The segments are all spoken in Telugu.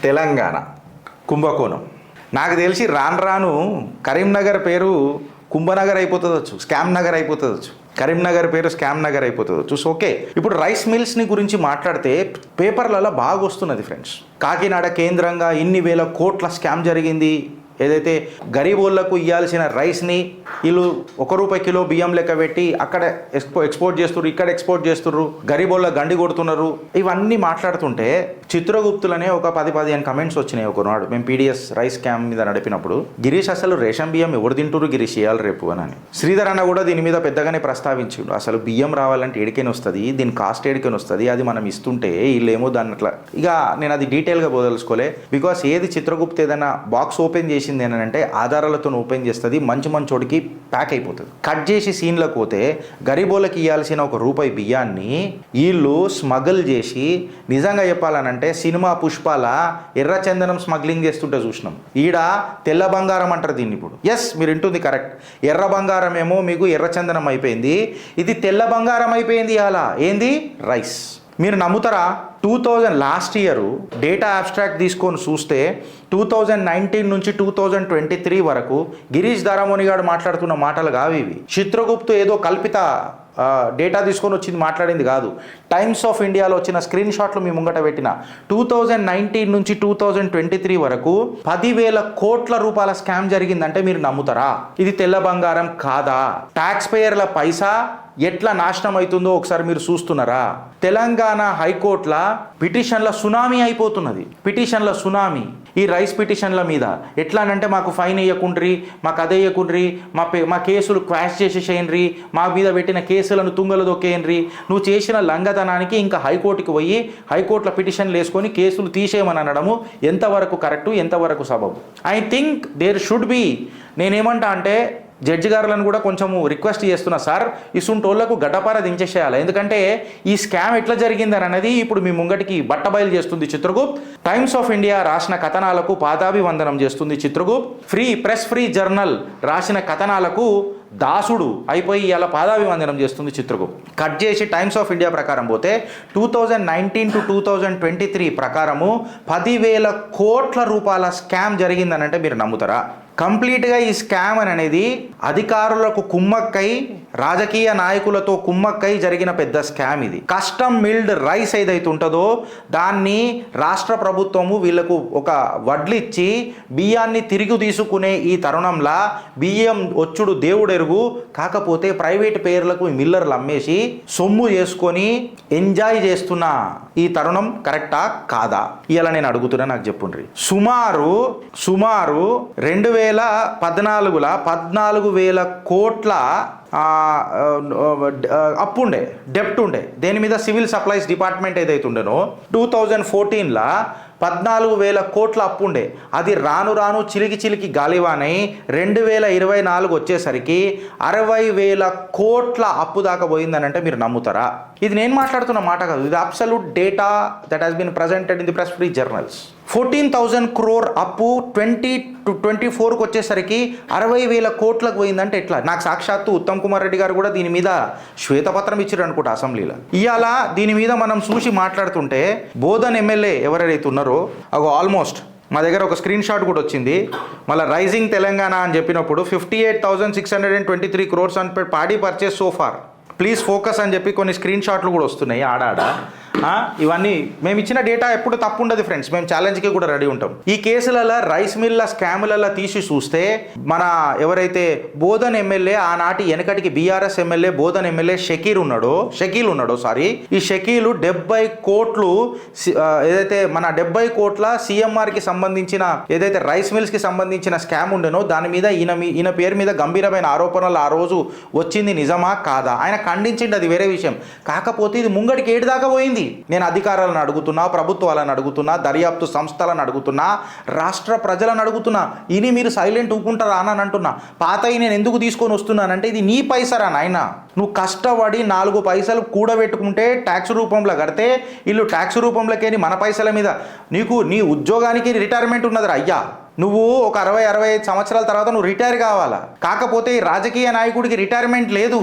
తెలంగాణ కుంభకోణం. నాకు తెలిసి రాను రాను కరీంనగర్ పేరు కుంభనగర్ అయిపోతుందొచ్చు, స్కామ్ నగర్ అయిపోతుందొచ్చు. కరీంనగర్ పేరు స్కామ్ నగర్ అయిపోతుందొచ్చు. సో ఓకే, ఇప్పుడు రైస్ మిల్స్ని గురించి మాట్లాడితే పేపర్లలో బాగా వస్తున్నది ఫ్రెండ్స్. కాకినాడ కేంద్రంగా ఇన్ని వేల కోట్ల స్కామ్ జరిగింది. ఏదైతే గరీబోళ్లకు ఇవ్వాల్సిన రైస్ని వీళ్ళు ₹1 కిలో బియ్యం లెక్క పెట్టి అక్కడ ఎక్స్పోర్ట్ చేస్తున్నారు, ఇక్కడ ఎక్స్పోర్ట్ చేస్తున్నారు, గరీబోళ్ళ గండి కొడుతున్నారు. ఇవన్నీ మాట్లాడుతుంటే చిత్రగుప్తులనే ఒక 10-15 కమెంట్స్ వచ్చినాయి ఒకనాడు. మేము పీడిఎస్ రైస్ క్యాంప్ మీద నడిపినప్పుడు, గిరీష్ అసలు రేషన్ బియ్యం ఎవరు తింటున్నారు గిరీష్ ఇవ్వాలి రేపు అని. శ్రీధర్ అన్న కూడా దీని మీద పెద్దగానే ప్రస్తావించిండు. అసలు బియ్యం రావాలంటే ఎడికైనా వస్తుంది, దీని కాస్ట్ ఎడికైనా వస్తుంది, అది మనం ఇస్తుంటే వీళ్ళేమో దాన్ని అట్లా. ఇక నేను అది డీటెయిల్గా పోదలుచుకోలే. బికాస్ ఏది చిత్రగుప్త ఏదైనా బాక్స్ ఓపెన్ చేసి ఏంటంటే ఆధారాలతో ఓపెన్ చేస్తుంది, మంచి మంచోడికి ప్యాక్ అయిపోతుంది. కట్ చేసి సీన్లకు పోతే గరీబోళ్ళకి ఇవ్వాల్సిన ₹1 బియ్యాన్ని వీళ్ళు స్మగుల్ చేసి, నిజంగా చెప్పాలనంటే సినిమా పుష్పాల ఎర్రచందనం స్మగ్లింగ్ చేస్తుంటే చూసినాం. ఈడ తెల్ల బంగారం అంటారు దీన్ని. ఇప్పుడు ఎస్, మీరు వింటుంది కరెక్ట్. ఎర్ర బంగారం ఏమో మీకు ఎర్రచందనం అయిపోయింది, ఇది తెల్ల బంగారం అయిపోయింది. అలా ఏంది రైస్. మీరు నమ్ముతారా? 2000 లాస్ట్ ఇయర్ డేటా అబ్స్ట్రాక్ట్ తీసుకొని చూస్తే 2019 నుంచి 2023 వరకు గిరీష్ దారామోని గారు మాట్లాడుతున్న మాటలు కావు ఇవి. చిత్రగుప్తు ఏదో కల్పిత డేటా తీసుకొని వచ్చింది మాట్లాడింది కాదు. టైమ్స్ ఆఫ్ ఇండియాలో వచ్చిన స్క్రీన్ షాట్లు మీ ముంగట పెట్టిన 2019 నుంచి 2023 వరకు 10,000 కోట్ల రూపాయల స్కామ్ జరిగిందంటే మీరు నమ్ముతారా? ఇది తెల్ల బంగారం కాదా? ట్యాక్స్ పేయర్ల పైసా ఎట్లా నాశనం అవుతుందో ఒకసారి మీరు చూస్తున్నారా? తెలంగాణ హైకోర్టుల పిటిషన్ల సునామీ అయిపోతున్నది. పిటిషన్ల సునామీ ఈ రైస్ పిటిషన్ల మీద. ఎట్లా అంటే మాకు ఫైన్ వేయకుండ్రి, మాకు అదే వేయకుండ్రి, మా కేసులు క్వాష్ చేసేసేయండి, మా మీద పెట్టిన కేసులను తుంగలు దొక్కేయండి. నువ్వు చేసిన లంగతనానికి ఇంకా హైకోర్టుకి పోయి హైకోర్టుల పిటిషన్లు వేసుకొని కేసులు తీసేయమని అనడము ఎంతవరకు కరెక్టు, ఎంతవరకు సబబు? I think there should be. నేనేమంటా అంటే జడ్జి గారులను కూడా కొంచెము రిక్వెస్ట్ చేస్తున్నా, సార్ ఇసుంటోళ్లకు గడ్డపార దించేసేయాలి. ఎందుకంటే ఈ స్కామ్ ఎట్లా జరిగిందని అనేది ఇప్పుడు మీ ముంగటికి బట్టబయలు చేస్తుంది చిత్రగుప్త్. టైమ్స్ ఆఫ్ ఇండియా రాసిన కథనాలకు పాదాభివందనం చేస్తుంది చిత్రగుప్త్. ప్రెస్ ఫ్రీ జర్నల్ రాసిన కథనాలకు దాసుడు అయిపోయి ఇలా పాదాభివందనం చేస్తుంది చిత్రగుప్త్. కట్ చేసి టైమ్స్ ఆఫ్ ఇండియా ప్రకారం పోతే 2019 to 2023 ప్రకారము 10,000 కోట్ల రూపాయల స్కామ్ జరిగిందనంటే మీరు నమ్ముతారా? కంప్లీట్గా ఈ స్కామ్ అనేది అధికారులకు కుమ్మక్కై, రాజకీయ నాయకులతో కుమ్మక్కై జరిగిన పెద్ద స్కామ్ ఇది. కస్టమ్ మిల్డ్ రైస్ ఏదైతే ఉంటుందో దాన్ని రాష్ట్ర ప్రభుత్వము వీళ్లకు ఒక వడ్లిచ్చి బియ్యాన్ని తిరిగి తీసుకునే ఈ తరుణంలో బియ్యం వచ్చుడు దేవుడెరుగు. కాకపోతే ప్రైవేట్ పేర్లకు మిల్లర్లు అమ్మేసి సొమ్ము చేసుకొని ఎంజాయ్ చేస్తున్న ఈ తరుణం కరెక్టా కాదా? ఇలా నేను అడుగుతున్నా, నాకు చెప్పుండ్రి. సుమారు 2014లో 14,000 కోట్ల అప్పు ఉండే, డెప్ట్ ఉండే. దేని మీద? సివిల్ సప్లైస్ డిపార్ట్మెంట్ ఏదైతే ఉండేనో 2014లో 14,000 కోట్ల అప్పు ఉండే. అది రాను రాను చిలికి గాలివానై 2024 వచ్చేసరికి 60,000 కోట్ల అప్పు దాకా పోయిందని అంటే మీరు నమ్ముతారా? ఇది నేను మాట్లాడుతున్న మాట కాదు, ఇది absolute data that has been presented in the press free journals. 14,000 crore అప్పు 2024కు వచ్చేసరికి 60,000 కోట్లకు పోయిందంటే ఎట్లా? నాకు సాక్షాత్తు ఉత్తమ్ కుమార్ రెడ్డి గారు కూడా దీని మీద శ్వేతపత్రం ఇచ్చారు అనుకుంటా అసెంబ్లీలో. ఇవాళ దీని మీద మనం చూసి మాట్లాడుతుంటే బోధన్ ఎమ్మెల్యే ఎవరైతే ఉన్నారో ఆల్మోస్ట్ మా దగ్గర ఒక స్క్రీన్ షాట్ కూడా వచ్చింది. మళ్ళీ రైజింగ్ తెలంగాణ అని చెప్పినప్పుడు 58,623 crores అని పాడి పర్చేస్ సోఫార్, ప్లీజ్ ఫోకస్ అని చెప్పి కొన్ని స్క్రీన్ షాట్లు కూడా వస్తున్నాయి ఆడాడ. ఇవన్నీ మేము ఇచ్చిన డేటా ఎప్పుడు తప్పు ఉండదు ఫ్రెండ్స్, మేము ఛాలెంజ్కి కూడా రెడీ ఉంటాం. ఈ కేసులలో రైస్ మిల్ల స్కాములలో తీసి చూస్తే మన ఎవరైతే బోధన్ ఎమ్మెల్యే ఆనాటి వెనకటికి BRS MLA Bodhan MLA Shakeel ఉన్నాడో ఈ షకీలు 70 కోట్లు ఏదైతే మన 70 కోట్ల సిఎంఆర్కి సంబంధించిన ఏదైతే రైస్ మిల్స్కి సంబంధించిన స్కామ్ ఉండేనో దాని మీద ఈయన పేరు మీద గంభీరమైన ఆరోపణలు ఆ రోజు వచ్చింది నిజమా కాదా? ఆయన ఖండించింది, అది వేరే విషయం. కాకపోతే ఇది ముంగడికి ఏడు దాకా పోయింది. నేను అధికారులను అడుగుతున్నా, ప్రభుత్వాలను అడుగుతున్నా, దర్యాప్తు సంస్థలను అడుగుతున్నా, రాష్ట్ర ప్రజలను అడుగుతున్నా, ఇని మీరు సైలెంట్ ఊకుంటారా అని అంటున్నా. పాతయి నేను ఎందుకు తీసుకొని వస్తున్నానంటే ఇది నీ పైసరా నాయన. నువ్వు కష్టపడి 4 పైసలు కూడబెట్టుకుంటే ట్యాక్స్ రూపంలో కడితే వీళ్ళు ట్యాక్స్ రూపంలోకి మన పైసల మీద నీకు నీ ఉద్యోగానికి రిటైర్మెంట్ ఉన్నదిరా అయ్యా. నువ్వు ఒక 60-65 సంవత్సరాల తర్వాత నువ్వు రిటైర్ కావాలా. కాకపోతే ఈ రాజకీయ నాయకుడికి రిటైర్మెంట్ లేదు.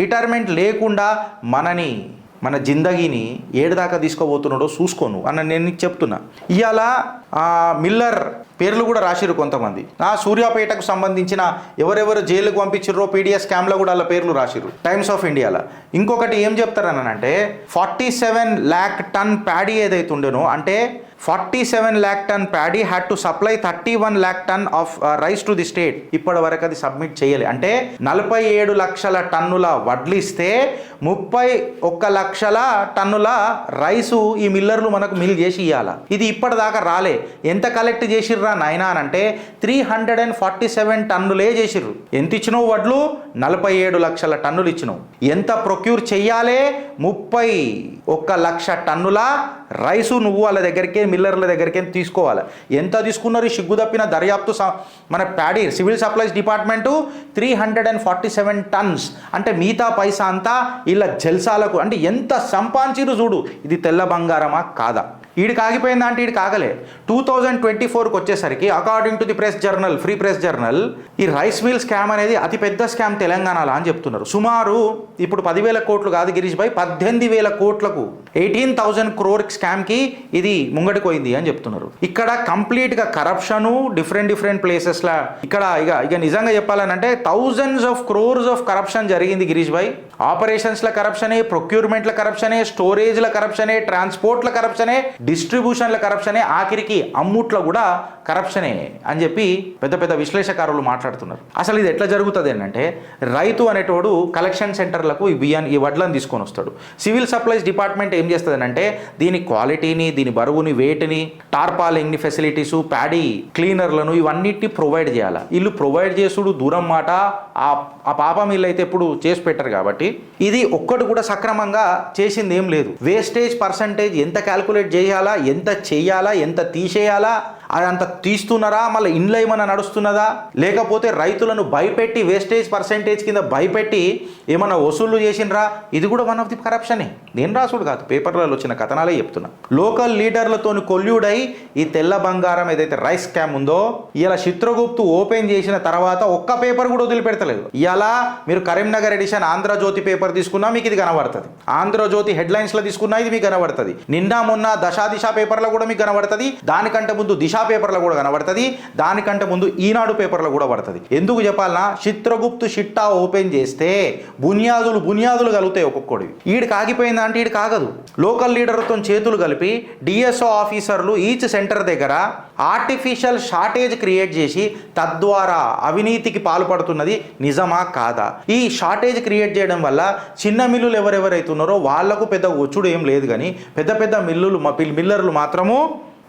రిటైర్మెంట్ లేకుండా మనని మన జిందగీని ఏడుదాకా తీసుకోబోతున్నాడో చూసుకోను అన్న నేను నీకు చెప్తున్నా. ఇవాళ మిల్లర్ పేర్లు కూడా రాసిరు కొంతమంది. సూర్యాపేటకు సంబంధించిన ఎవరెవరు జైలుకు పంపించారో పీడిఎస్ స్కామ్లో కూడా వాళ్ళ పేర్లు రాసిరు టైమ్స్ ఆఫ్ ఇండియాలో. ఇంకొకటి ఏం చెప్తారనంటే 47 lakh ton ప్యాడీ ఏదైతే ఉండేనో, అంటే 47 lakh ton paddy had to supply 31 lakh ton of rise to the state. ఇప్పటి వరకు అది సబ్మిట్ చేయాలి. అంటే 47 లక్షల టన్నుల వడ్లు ఇస్తే 31 లక్షల టన్నుల రైసు ఈ మిల్లర్లు మనకు మిల్ చేసి ఇవ్వాలి. ఇది ఇప్పటిదాకా రాలే. ఎంత కలెక్ట్ చేసిర్రా నాయనా అని అంటే 347 టన్నులే చేసిర్రు. ఎంత ఇచ్చినావు వడ్లు? 47 లక్షల టన్నులు ఇచ్చినావు. ఎంత ప్రొక్యూర్ చెయ్యాలి? 31 లక్ష టన్నుల రైసు నువ్వు వాళ్ళ దగ్గరికి మిల్లర్ల దగ్గరికి తీసుకోవాలి. ఎంత తీసుకున్నారు? సిగ్గు తప్పిన దర్యాప్తు మన paddy civil supplies department 347 turns. అంటే మిగతా పైసా అంతా ఇలా జల్సాలకు, అంటే ఎంత సంపాదించిరు చూడు. ఇది తెల్ల బంగారమా కాదా? ఈడికి ఆగిపోయిందా అంటే ఈడికి ఆగలే. 2024కి వచ్చేసరికి according to the press journal, free press journal, ఈ రైస్ మిల్ స్కామ్ అనేది అతిపెద్ద స్కామ్ తెలంగాణలో అని చెప్తున్నారు. సుమారు ఇప్పుడు 10,000 కోట్లు కాదు గిరీష్ భాయ్, 18,000 కోట్లకు 18,000 crore స్కామ్కి ఇది ముంగడికి పోయింది అని చెప్తున్నారు. ఇక్కడ కంప్లీట్గా కరప్షను డిఫరెంట్ ప్లేసెస్లా. ఇక్కడ ఇక నిజంగా చెప్పాలనంటే thousands of crores of corruption జరిగింది గిరీష్ భాయ్. ఆపరేషన్స్ల కరప్షనే, ప్రొక్యూర్మెంట్ల కరప్షనే, స్టోరేజ్ల కరప్షనే, ట్రాన్స్పోర్ట్ల కరప్షనే, డిస్ట్రిబ్యూషన్ల కరప్షనే, ఆఖరికి అమ్ముట్లో కూడా కరప్షనే అని చెప్పి పెద్ద విశ్లేషకారులు మాట్లాడుతున్నారు. అసలు ఇది ఎట్లా జరుగుతుంది అంటే, రైతు అనేటోడు కలెక్షన్ సెంటర్లకు ఈ వడ్లను తీసుకొని వస్తాడు. సివిల్ సప్లైస్ డిపార్ట్మెంట్ ఏం చేస్తుంది అంటే దీని క్వాలిటీని, దీని బరువుని, వెయిట్ని, టార్పాలింగ్ని ఫెసిలిటీసు, ప్యాడీ క్లీనర్లను ఇవన్నిటిని ప్రొవైడ్ చేయాలి. వీళ్ళు ప్రొవైడ్ చేసుడు దూరం మాట. ఆ పాపం వీళ్ళు అయితే ఎప్పుడు చేసి పెట్టరు. కాబట్టి ఇది ఒక్కటి కూడా సక్రమంగా చేసింది ఏం లేదు. వేస్టేజ్ పర్సంటేజ్ ఎంత క్యాల్కులేట్ చేయాలా, ఎంత చేయాలా, ఎంత తీసేయాలా, అదంతా తీస్తున్నారా, మళ్ళీ ఇండ్లో ఏమైనా నడుస్తున్నదా, లేకపోతే రైతులను భయపెట్టి వేస్టేజ్ పర్సెంటేజ్ కింద భయపెట్టి ఏమన్నా వసూళ్లు చేసినరా, ఇది కూడా వన్ ఆఫ్ ది కరప్షనే. నేను రాసుడు కాదు, పేపర్లలో వచ్చిన కథనాలే చెప్తున్నా. లోకల్ లీడర్లతో కొల్యూడై ఈ తెల్ల బంగారం ఏదైతే రైస్ స్కామ్ ఉందో, ఇలా చిత్రగుప్తు ఓపెన్ చేసిన తర్వాత ఒక్క పేపర్ కూడా వదిలిపెడతలేదు. ఇలా మీరు కరీంనగర్ ఎడిషన్ ఆంధ్రజ్యోతి పేపర్ తీసుకున్నా మీకు ఇది కనబడుతుంది. ఆంధ్రజ్యోతి హెడ్లైన్స్లో తీసుకున్నా ఇది మీకు కనబడుతుంది. నిన్న మొన్న దశ పేపర్లో కూడా మీకు కనబడుతుంది. దానికంటే ముందు దిశ పేపర్లో కూడా కనబడుతుంది. దానికంటే ముందు ఈనాడు పేపర్లో కూడా పడుతుంది. ఎందుకు చెప్పాలన్నా, చిత్రగుప్తు షిట్టా ఓపెన్ చేస్తే బునియాదులు కలుగుతాయి ఒక్కొక్కడివి. ఈడికి ఆగిపోయిందా అంటే ఈడికి ఆగదు. లోకల్ లీడర్తో చేతులు కలిపి డిఎస్ఓ ఆఫీసర్లు ఈచ్ సెంటర్ దగ్గర ఆర్టిఫిషియల్ షార్టేజ్ క్రియేట్ చేసి తద్వారా అవినీతికి పాల్పడుతున్నది నిజమా కాదా? ఈ షార్టేజ్ క్రియేట్ చేయడం వల్ల చిన్న మిల్లులు ఎవరెవరైతే ఉన్నారో వాళ్లకు పెద్ద వచ్చుడు ఏం లేదు, కానీ పెద్ద మిల్లర్లు మాత్రము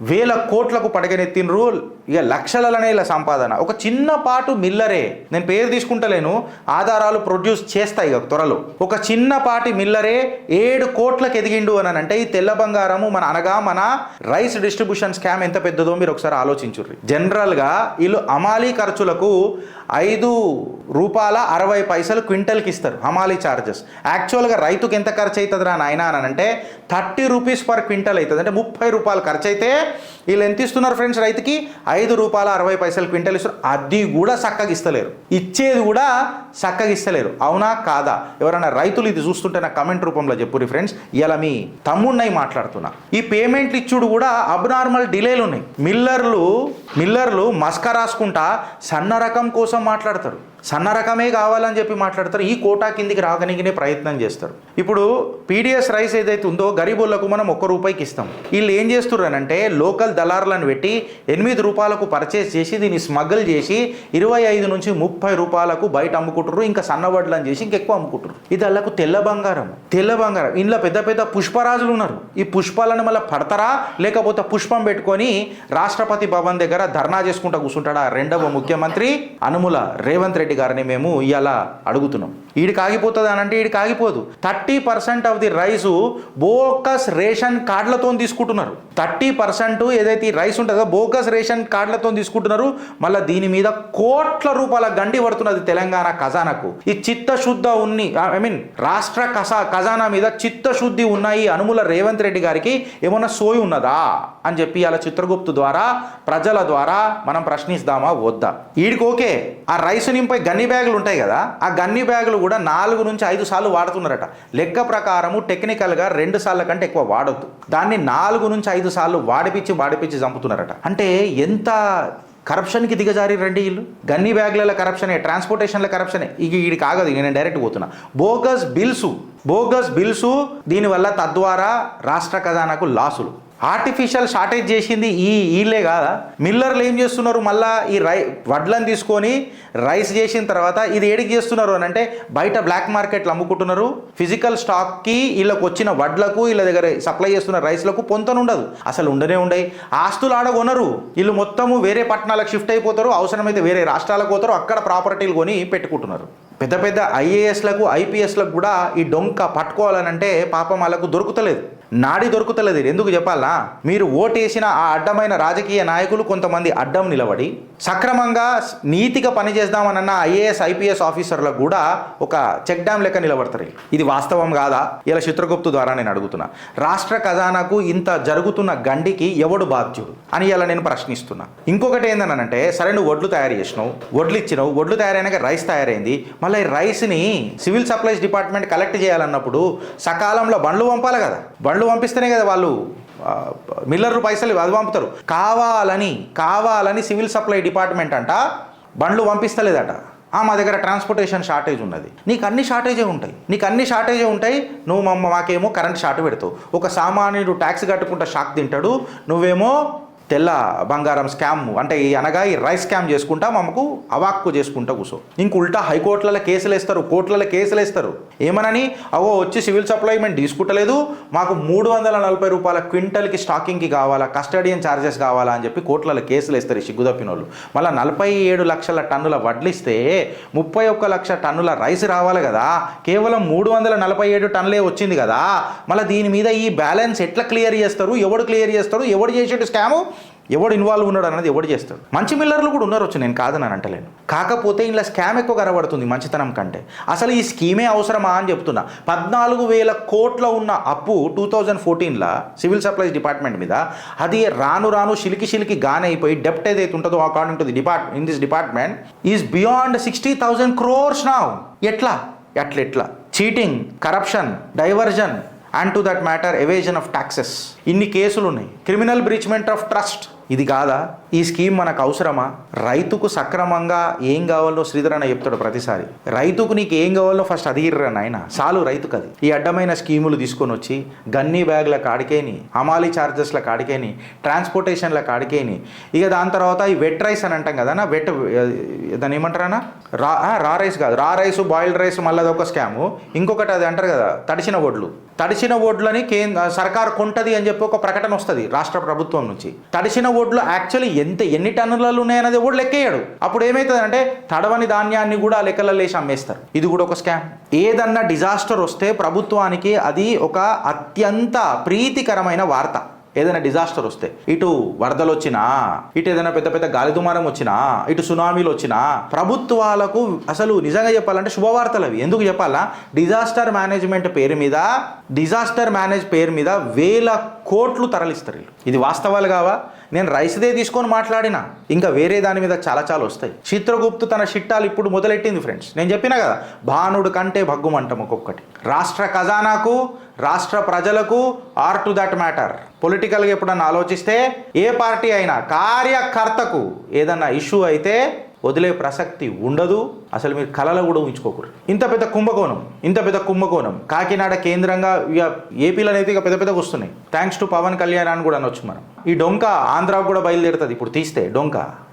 1,000 కోట్లకు పడగనెత్తినరు. ఇక లక్షలనే ఇలా సంపాదన. ఒక చిన్నపాటు మిల్లరే, నేను పేరు తీసుకుంటలేను, ఆధారాలు ప్రొడ్యూస్ చేస్తాయి ఇక త్వరలో. ఒక చిన్నపాటి మిల్లరే 7 కోట్లకు ఎదిగిండు అని అంటే ఈ తెల్ల బంగారము మన రైస్ డిస్ట్రిబ్యూషన్ స్కామ్ ఎంత పెద్దదో మీరు ఒకసారి ఆలోచించుర్రి. జనరల్గా వీళ్ళు హమాలీ ఖర్చులకు ₹5.60 క్వింటల్కి ఇస్తారు హమాలీ ఛార్జెస్. యాక్చువల్గా రైతుకి ఎంత ఖర్చు అవుతుందిరా నాయన అని అంటే 30 రూపీస్ పర్ క్వింటల్ అవుతుంది. అంటే ₹30 ఖర్చు అయితే వీళ్ళు ఎంత ఇస్తున్నారు ఫ్రెండ్స్? రైతుకి ₹5.60 క్వింటల్ ఇస్తారు. అది కూడా చక్కగా ఇస్తలేరు, ఇచ్చేది కూడా చక్కగా ఇస్తలేరు. అవునా కాదా? ఎవరైనా రైతులు ఇది చూస్తుంటే నాకు కమెంట్ రూపంలో చెప్పుర్రి ఫ్రెండ్స్. ఇలా మీ తమ్ముడినై మాట్లాడుతున్నా. ఈ పేమెంట్లు ఇచ్చుడు కూడా అబ్నార్మల్ డిలేలు ఉన్నాయి. మిల్లర్లు మస్కా రాసుకుంటా సన్న రకం కోసం మాట్లాడతారు. సన్న రకమే కావాలని చెప్పి మాట్లాడతారు. ఈ కోటా కిందికి రాగనిగినే ప్రయత్నం చేస్తారు. ఇప్పుడు పీడిఎస్ రైస్ ఏదైతే ఉందో గరీబులకు మనం ₹1 ఇస్తాం. వీళ్ళు ఏం చేస్తున్నారంటే లోకల్ దళారులను పెట్టి ₹8 పర్చేస్ చేసి దీన్ని స్మగుల్ చేసి 25 నుంచి ₹30 బయట అమ్ముకుంటారు. ఇంకా సన్నవడ్లను చేసి ఇంకెక్కువ అమ్ముకుంటారు. ఇది వాళ్ళకు తెల్ల బంగారం. ఇంట్లో పెద్ద పుష్పరాజులు ఉన్నారు. ఈ పుష్పాలను మళ్ళీ పడతారా, లేకపోతే పుష్పం పెట్టుకొని రాష్ట్రపతి భవన్ దగ్గర ధర్నా చేసుకుంటూ కూర్చుంటాడా? రెండవ ముఖ్యమంత్రి అనుముల రేవంత్ రెడ్డి గారిని మేము ఇలా అడుగుతున్నాం. ఈడికి ఆగిపోతుంది అని అంటే ఈడికి ఆగిపోదు. 30% of the rice bogus ration కార్డులతో తీసుకుంటున్నారు. 30% ఏదైతే ఈ రైస్ ఉంటుందో బోకస్ రేషన్ కార్డులతో తీసుకుంటున్నారు. మళ్ళీ దీని మీద కోట్ల రూపాయల గండి పడుతున్నది తెలంగాణ ఖజానాకు. ఈ చిత్తశుద్ధ రాష్ట్ర ఖజానా మీద చిత్తశుద్ధి ఉన్నాయి అనుముల రేవంత్ రెడ్డి గారికి ఏమన్నా సోయి ఉన్నదా అని చెప్పి అలా చిత్రగుప్తు ద్వారా ప్రజల ద్వారా మనం ప్రశ్నిస్తామా వద్దా? ఈడికి ఓకే, ఆ రైసు నింపై గన్ని బ్యాగులు ఉంటాయి కదా, ఆ గన్ని బ్యాగులు కూడా 4 నుంచి 5 సార్లు వాడుతున్నారట. లెక్క ప్రకారము టెక్నికల్గా 2 సార్ల కంటే ఎక్కువ వాడొద్దు. దాన్ని 4 నుంచి 5 సార్లు వాడిపించి చంపుతున్నారట. అంటే ఎంత కరప్షన్కి దిగజారి రండి వీళ్ళు. గన్నీ బ్యాగ్ల కరప్షనే, ట్రాన్స్పోర్టేషన్ల కరప్షనే. ఇది కాగదు, నేను డైరెక్ట్ పోతున్నా. బోగస్ బిల్సు దీనివల్ల తద్వారా రాష్ట్ర ఖజానాకు లాసులు. ఆర్టిఫిషియల్ షార్టేజ్ చేసింది వీళ్ళే కాదా? మిల్లర్లు ఏం చేస్తున్నారు, మళ్ళీ ఈ వడ్లను తీసుకొని రైస్ చేసిన తర్వాత ఇది ఏడికి చేస్తున్నారు అని అంటే బయట బ్లాక్ మార్కెట్లు అమ్ముకుంటున్నారు. ఫిజికల్ స్టాక్కి వీళ్ళకి వచ్చిన వడ్లకు వీళ్ళ దగ్గర సప్లై చేస్తున్న రైస్లకు పొంతనుండదు, అసలు ఉండవు. ఆస్తులు ఆడ కొనరు వీళ్ళు, మొత్తము వేరే పట్టణాలకు షిఫ్ట్ అయిపోతారు, అవసరమైతే వేరే రాష్ట్రాలకు పోతారు, అక్కడ ప్రాపర్టీలు కొని పెట్టుకుంటున్నారు. పెద్ద ఐఏఎస్లకు ఐపీఎస్లకు కూడా ఈ డొంక పట్టుకోవాలనంటే పాపం వాళ్ళకు దొరుకుతలేదు, నాడి దొరుకుతలేదు. ఎందుకు చెప్పాలా? మీరు ఓటేసిన ఆ అడ్డమైన రాజకీయ నాయకులు కొంతమంది అడ్డం నిలబడి సక్రమంగా నీతిగా పనిచేద్దామన్న ఐఏఎస్ ఐపీఎస్ ఆఫీసర్లకు కూడా ఒక చెక్ డ్యామ్ లెక్క నిలబడతారు. ఇది వాస్తవం కాదా? ఇలా చిత్రగుప్తు ద్వారా నేను అడుగుతున్నా. రాష్ట్ర ఖజానాకు ఇంత జరుగుతున్న గండికి ఎవడు బాధ్యుడు అని ఇలా నేను ప్రశ్నిస్తున్నా. ఇంకొకటి ఏందనంటే, సరే నువ్వు వడ్లు తయారు చేసినావు, వడ్లు ఇచ్చినావు, వడ్లు తయారైనాక రైస్ తయారైంది, మళ్ళీ ఈ రైస్ని సివిల్ సప్లైస్ డిపార్ట్మెంట్ కలెక్ట్ చేయాలన్నప్పుడు సకాలంలో బండ్లు పంపాలి కదా. బండ్లు పంపిస్తేనే కదా వాళ్ళు మిల్లర్లు పైసలు అది పంపుతారు. కావాలని సివిల్ సప్లై డిపార్ట్మెంట్ అంట బండ్లు పంపిస్తలేదట. మా దగ్గర ట్రాన్స్పోర్టేషన్ షార్టేజ్ ఉన్నది. నీకు అన్ని షార్టేజే ఉంటాయి. నువ్వు మాకేమో కరెంట్ షార్ట్ పెడతావు. ఒక సామాన్యుడు ట్యాక్స్ కట్టుకుంటా షాక్ తింటాడు, నువ్వేమో తెల్ల బంగారం స్కామ్ అంటే అనగా ఈ రైస్ స్కామ్ చేసుకుంటా మమ్మకు అవాక్కు చేసుకుంటా కూర్చో. ఇంక ఉల్టా హైకోర్టులలో కేసులు వేస్తారు, కోర్టులలో కేసులు వేస్తారు. ఏమనని? వచ్చి సివిల్ సప్లై మేము తీసుకుంటలేదు, మాకు 340 రూపాయల క్వింటల్కి స్టాకింగ్కి కావాలా, కస్టడియన్ ఛార్జెస్ కావాలా అని చెప్పి కోర్టులలో కేసులు వేస్తారు సిగ్గుదప్పిన వాళ్ళు. మళ్ళీ 47 లక్షల టన్నుల వడ్లిస్తే 31 లక్ష టన్నుల రైస్ రావాలి కదా, కేవలం 347 టన్నులే వచ్చింది కదా. మళ్ళీ దీని మీద ఈ బ్యాలెన్స్ ఎట్లా క్లియర్ చేస్తారు? ఎవడు క్లియర్ చేస్తారు? ఎవడు చేసేటు స్కాము? ఎవడు ఇన్వాల్వ్ ఉన్నాడు అన్నది ఎవడు చేస్తాడు? మంచి మిల్లర్లు కూడా ఉన్నారు, నేను కాదని అంటలేను. కాకపోతే ఇలా స్కామ్ ఎక్కువ కనబడుతుంది మంచితనం కంటే. అసలు ఈ స్కీమే అవసరమా అని చెప్తున్నా. 14,000 కోట్ల ఉన్న అప్పు 2014లో సివిల్ సప్లైస్ డిపార్ట్మెంట్ మీద, అది రాను శిలికి గానైపోయి డెప్ట్ ఏదైతే ఉంటుందో according to the in this department is beyond 60,000 crores now. ఎట్లా cheating, corruption, diversion and to that matter evasion of taxes, ఇన్ని కేసులు ఉన్నాయి. Criminal బ్రీచ్మెంట్ of trust. ఇది కాదా? ఈ స్కీమ్ మనకు అవసరమా? రైతుకు సక్రమంగా ఏం కావాలో శ్రీధర్ అన్న చెప్తాడు ప్రతిసారి. రైతుకు నీకు ఏం కావాలో ఫస్ట్ అది ఇర్రా నాయన, చాలు రైతుకు అది. ఈ అడ్డమైన స్కీములు తీసుకొని వచ్చి గన్నీ బ్యాగ్ల కాడికేని, హమాలీ ఛార్జెస్ల కాడికేని, ట్రాన్స్పోర్టేషన్ల కాడికేని, ఇక దాని తర్వాత ఈ వెట్ రైస్ అని అంటాం కదా, దాన్ని ఏమంటారా? రా రైస్ కాదు, రా రైస్, బాయిల్డ్ రైస్, మళ్ళీ అదొక స్కాము. ఇంకొకటి అది అంటారు కదా తడిసిన వడ్లని సర్కార్ కొంటది అని చెప్పి ఒక ప్రకటన వస్తుంది రాష్ట్ర ప్రభుత్వం నుంచి. తడిసిన వడ్లు యాక్చువల్లీ ఎన్ని టన్నులలో ఉన్నాయన్నది ఎవడు లెక్కేయడు. అప్పుడు ఏమవుతుంది అంటే తడవని ధాన్యాన్ని కూడా లెక్కలలో వేసి అమ్మేస్తారు. ఇది కూడా ఒక స్కామ్. ఏదన్నా డిజాస్టర్ వస్తే ప్రభుత్వానికి అది ఒక అత్యంత ప్రీతికరమైన వార్త. ఏదైనా డిజాస్టర్ వస్తే, ఇటు వరదలు వచ్చినా, ఇటు ఏదైనా పెద్ద గాలి దుమారం వచ్చినా, ఇటు సునామీలు వచ్చినా, ప్రభుత్వాలకు అసలు నిజంగా చెప్పాలంటే శుభవార్తలు అవి. ఎందుకు చెప్పాలా? డిజాస్టర్ మేనేజ్ పేరు మీద 1,000 కోట్లు తరలిస్తారు. ఇది వాస్తవాలు కావా? నేను రైస్దే తీసుకొని మాట్లాడినా, ఇంకా వేరే దాని మీద చాలా వస్తాయి. చిత్రగుప్తు తన చిట్టాలు ఇప్పుడు మొదలెట్టింది ఫ్రెండ్స్. నేను చెప్పినా కదా, భానుడు కంటే భగ్గుమంటాం ఒక్కొక్కటి. రాష్ట్ర ఖజానాకు, రాష్ట్ర ప్రజలకు, ఆర్ టు దట్ మ్యాటర్ పొలిటికల్గా ఎప్పుడన్నా ఆలోచిస్తే ఏ పార్టీ అయినా కార్యకర్తకు ఏదన్నా ఇష్యూ అయితే వదిలే ప్రసక్తి ఉండదు. అసలు మీరు కళలో కూడా ఊహించుకోకూడదు. ఇంత పెద్ద కుంభకోణం కాకినాడ కేంద్రంగా ఇక ఏపీలో అయితే ఇక పెద్దగా వస్తున్నాయి. థ్యాంక్స్ టు పవన్ కళ్యాణ్ అని కూడా అనొచ్చు మనం. ఈ డొంక ఆంధ్రాకు కూడా బయలుదేరుతుంది ఇప్పుడు తీస్తే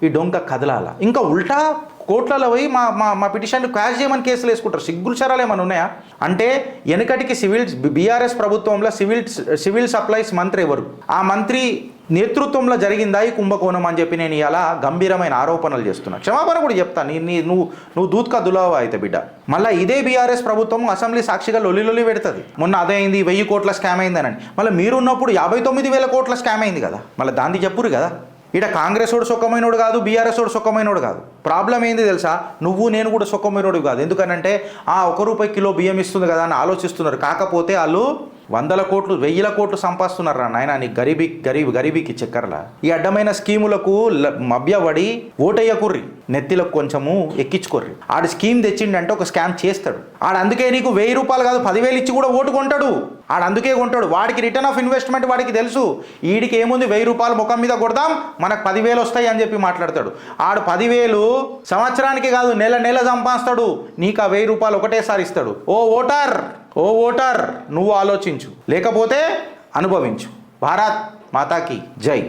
ఈ డొంక కదలాల. ఇంకా ఉల్టా కోర్టులలో పోయి మా పిటిషన్లు క్వాష్ చేయమని కేసులు వేసుకుంటారు. సిగ్గులు చరాలు ఏమైనా ఉన్నాయా? అంటే వెనకటికి బీఆర్ఎస్ ప్రభుత్వంలో సివిల్ సప్లైస్ మంత్రి ఎవరు? ఆ మంత్రి నేతృత్వంలో జరిగిందా ఈ కుంభకోణం అని చెప్పి నేను ఇలా గంభీరమైన ఆరోపణలు చేస్తున్నా. క్షమాపణ కూడా చెప్తాను. నువ్వు దూత్కా దులావా అయితే బిడ్డ. మళ్ళీ ఇదే బీఆర్ఎస్ ప్రభుత్వం అసెంబ్లీ సాక్షిగా లొల్లి పెడుతుంది. మొన్న అదే అయింది, 1000 కోట్ల స్కామ్ అయిందని. మళ్ళీ మీరున్నప్పుడు 59,000 కోట్ల స్కామ్ అయింది కదా. మళ్ళీ దాన్ని చెప్పురు కదా. ఇక్కడ కాంగ్రెస్ వాడు సుఖమైనోడు కాదు, బీఆర్ఎస్ వాడు సుఖమైనోడు కాదు. ప్రాబ్లం ఏంది తెలుసా? నువ్వు నేను కూడా సుఖమైనోడు కాదు. ఎందుకనంటే 1 రూపాయి కిలో బియ్యం ఇస్తుంది కదా అని ఆలోచిస్తున్నారు. కాకపోతే వాళ్ళు వందల కోట్లు 1000 కోట్లు సంపాదిస్తున్నారా నాయన నీ గరీబీకి చక్కర్లా. ఈ అడ్డమైన స్కీములకు మభ్యపడి ఓటయ్యకుర్రి, నెత్తిలకు కొంచెము ఎక్కించుకోర్రి. ఆడు స్కీమ్ తెచ్చిండంటే ఒక స్కామ్ చేస్తాడు. ఆడు అందుకే నీకు 1000 రూపాయలు కాదు 10,000 ఇచ్చి కూడా ఓటు కొంటాడు. ఆడు అందుకే కొంటాడు. వాడికి రిటర్న్ ఆఫ్ ఇన్వెస్ట్మెంట్ వాడికి తెలుసు. ఈడికి ఏముంది 1000 రూపాయలు ముఖం మీద కొడదాం మనకు 10,000 వస్తాయి అని చెప్పి మాట్లాడతాడు. ఆడు 10,000 సంవత్సరానికి కాదు నెల సంపాదిస్తాడు. నీకు ఆ 1000 రూపాయలు ఒకటేసారి ఇస్తాడు. ఓ ఓటర్ నువ్వు ఆలోచించు, లేకపోతే అనుభవించు. భారత్ మాతాకి జై.